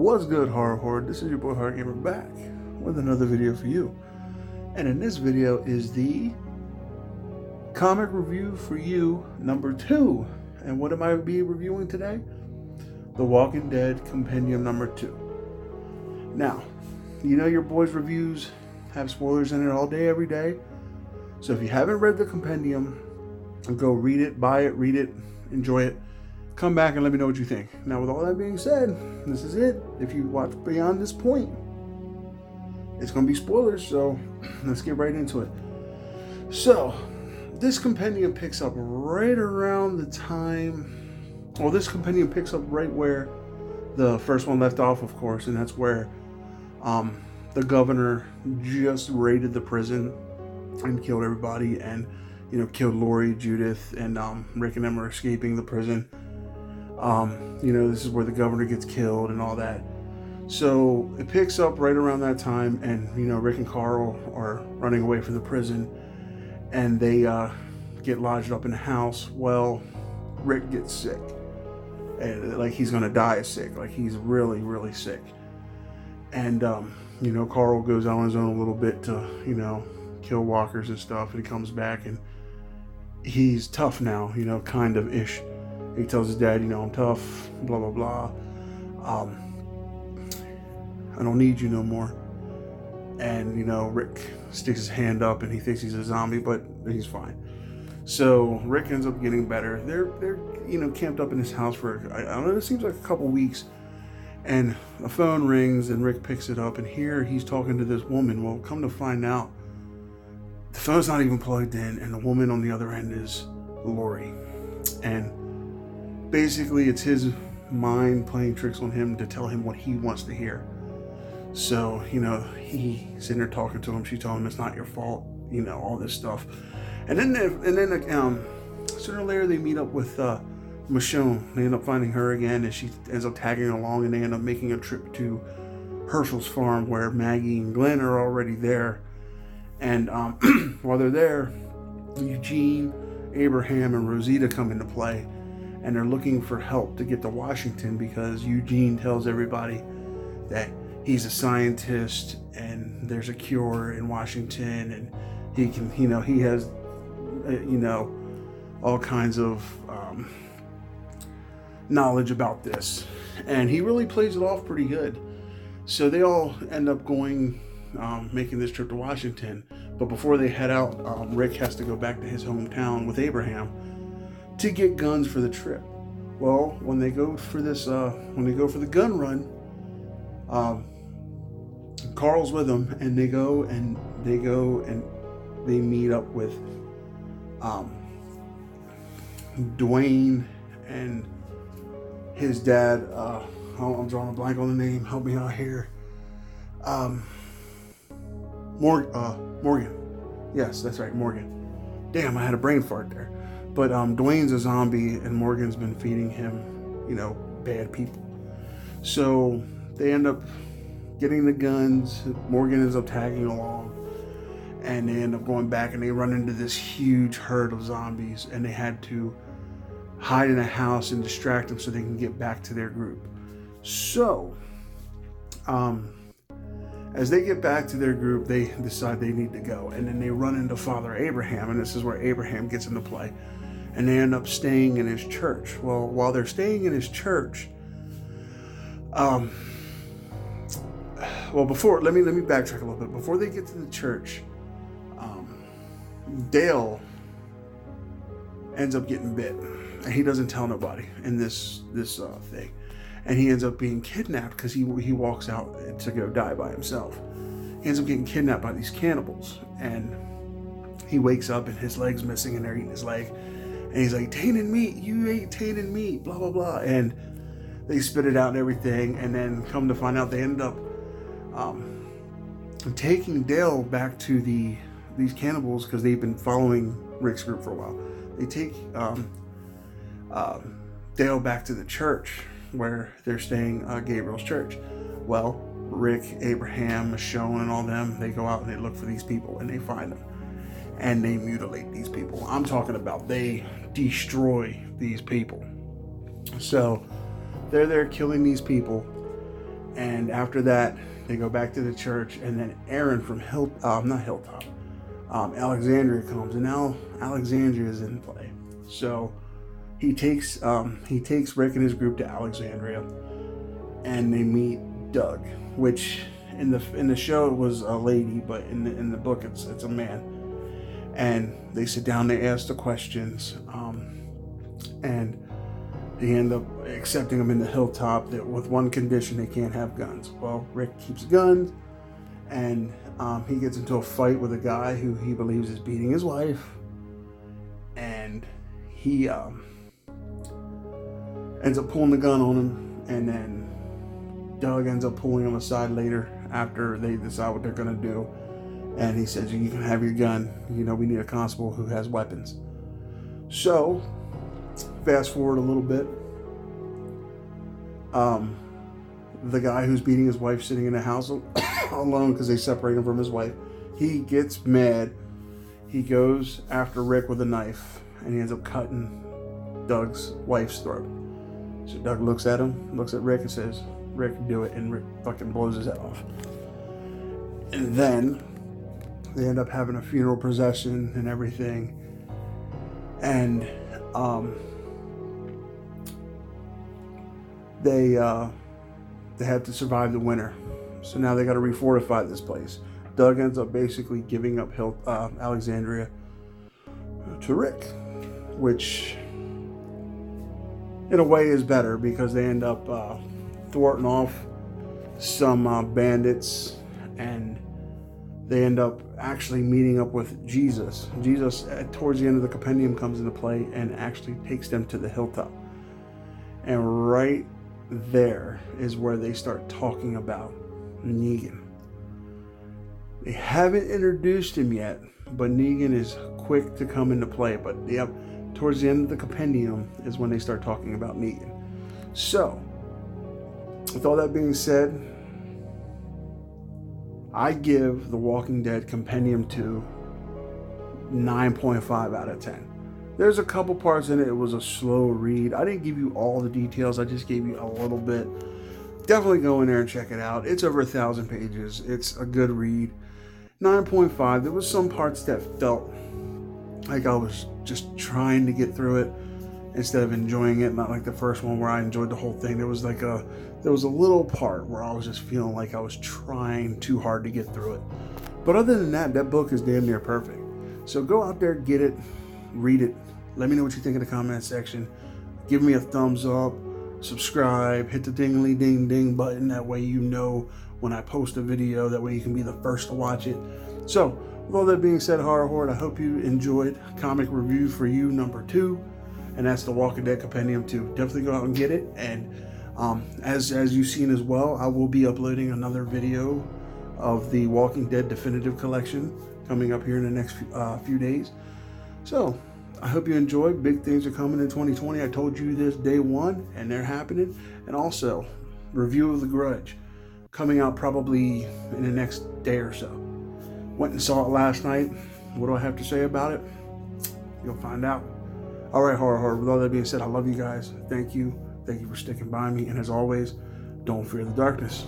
What's good, Horror Horde? This is your boy Horror Gamer back with another video for you. And in this video is the comic review for you number 2. And what am I be reviewing today? The Walking Dead Compendium number 2. Now, you know your boy's reviews have spoilers in it all day, every day. So if you haven't read the Compendium, go read it, buy it, read it, enjoy it. Come back and let me know what you think. Now, with all that being said, this is it. If you watch beyond this point, it's going to be spoilers, so let's get right into it. So, this compendium picks up right around the time... Well, this compendium picks up right where the first one left off, of course, and that's where the governor just raided the prison and killed everybody, and, you know, killed Lori, Judith, and Rick and them are escaping the prison. You know, this is where the governor gets killed and all that. So it picks up right around that time, and, you know, Rick and Carl are running away from the prison, and they get lodged up in a house. Well, Rick gets sick, and like he's gonna die sick, like he's really, really sick. And you know, Carl goes out on his own a little bit to, you know, kill walkers and stuff, and he comes back and he's tough now, you know, kind of ish. He tells his dad, you know, I'm tough, blah, blah, blah. I don't need you no more. And, you know, Rick sticks his hand up and he thinks he's a zombie, but he's fine. So Rick ends up getting better. They're you know, camped up in his house for, I don't know, it seems like a couple weeks. And the phone rings and Rick picks it up, and here he's talking to this woman. Well, come to find out, the phone's not even plugged in, and the woman on the other end is Lori. And basically, it's his mind playing tricks on him to tell him what he wants to hear. So, you know, he's sitting there talking to him. She's telling him it's not your fault, you know, all this stuff. And then sooner or later, they meet up with Michonne. They end up finding her again, and she ends up tagging along, and they end up making a trip to Herschel's farm, where Maggie and Glenn are already there. And while they're there, Eugene, Abraham, and Rosita come into play. And they're looking for help to get to Washington, because Eugene tells everybody that he's a scientist and there's a cure in Washington, and he can, you know, he has, you know, all kinds of knowledge about this. And he really plays it off pretty good. So they all end up going, making this trip to Washington. But before they head out, Rick has to go back to his hometown with Abraham to get guns for the trip. Well, when they go for this, when they go for the gun run, Carl's with them, and they go and they meet up with Dwayne and his dad. I'm drawing a blank on the name. Help me out here. Morgan. Yes, that's right, Morgan. Damn, I had a brain fart there. But Dwayne's a zombie, and Morgan's been feeding him, you know, bad people. So they end up getting the guns. Morgan ends up tagging along, and they end up going back, and they run into this huge herd of zombies, and they had to hide in a house and distract them so they can get back to their group. So as they get back to their group, they decide they need to go, and then they run into Father Abraham, and this is where Abraham gets into play. And they end up staying in his church. Well, while they're staying in his church, well, before, let me backtrack a little bit. Before they get to the church, Dale ends up getting bit, and he doesn't tell nobody in this thing, and he ends up being kidnapped because he walks out to go die by himself. He ends up getting kidnapped by these cannibals, and he wakes up and his leg's missing, and they're eating his leg. And he's like, tainted meat, you ate tainted meat, blah, blah, blah. And they spit it out and everything. And then come to find out, they ended up taking Dale back to these cannibals, because they've been following Rick's group for a while. They take Dale back to the church where they're staying, Gabriel's church. Well, Rick, Abraham, Michonne, and all them, they go out and they look for these people, and they find them. And they mutilate these people. I'm talking about they destroy these people. So they're there killing these people, And after that, they go back to the church, and then Aaron from Alexandria comes, and now Alexandria is in play. So he takes Rick and his group to Alexandria, and they meet Doug, which in the show it was a lady, but in the book it's a man. And they sit down, they ask the questions, and they end up accepting them in the hilltop with one condition: they can't have guns. Well, Rick keeps guns, and he gets into a fight with a guy who he believes is beating his wife, and he ends up pulling the gun on him, and then Doug ends up pulling him aside later after they decide what they're going to do, and he says, you can have your gun, we need a constable who has weapons. So fast forward a little bit, the guy who's beating his wife sitting in the house alone because they separate him from his wife, he gets mad, he goes after Rick with a knife, and he ends up cutting Doug's wife's throat. So Doug looks at him, looks at Rick, and says, Rick, do it, and Rick fucking blows his head off. And then they end up having a funeral procession and everything, and they have to survive the winter. So now they got to refortify this place. Doug ends up basically giving up Alexandria to Rick, which in a way is better because they end up thwarting off some bandits, and they end up actually meeting up with Jesus. Jesus, towards the end of the Compendium, comes into play and actually takes them to the hilltop. And right there is where they start talking about Negan. They haven't introduced him yet, but Negan is quick to come into play. But yep, towards the end of the Compendium is when they start talking about Negan. So, with all that being said, I give The Walking Dead Compendium 2 9.5 out of 10. There's a couple parts in it was a slow read. I didn't give you all the details, I just gave you a little bit. Definitely go in there and check it out. It's over 1,000 pages. It's a good read. 9.5. There was some parts that felt like I was just trying to get through it instead of enjoying it. Not like the first one where I enjoyed the whole thing. There was a little part where I was just feeling like I was trying too hard to get through it. But other than that, that book is damn near perfect. So go out there, get it, read it. Let me know what you think in the comment section. Give me a thumbs up, subscribe, hit the dingly ding ding button. That way you know when I post a video. That way you can be the first to watch it. So with all that being said, Horror Horde, I hope you enjoyed Comic Review for You number 2. And that's The Walking Dead Compendium 2. Definitely go out and get it. And as you've seen as well, I will be uploading another video of the Walking Dead Definitive Collection coming up here in the next few days. So I hope you enjoy. Big things are coming in 2020. I told you this day one, and they're happening. And also, review of The Grudge coming out probably in the next day or so. Went and saw it last night. What do I have to say about it? You'll find out. All right, Horror Horde, with all that being said, I love you guys. Thank you. Thank you for sticking by me. And as always, don't fear the darkness.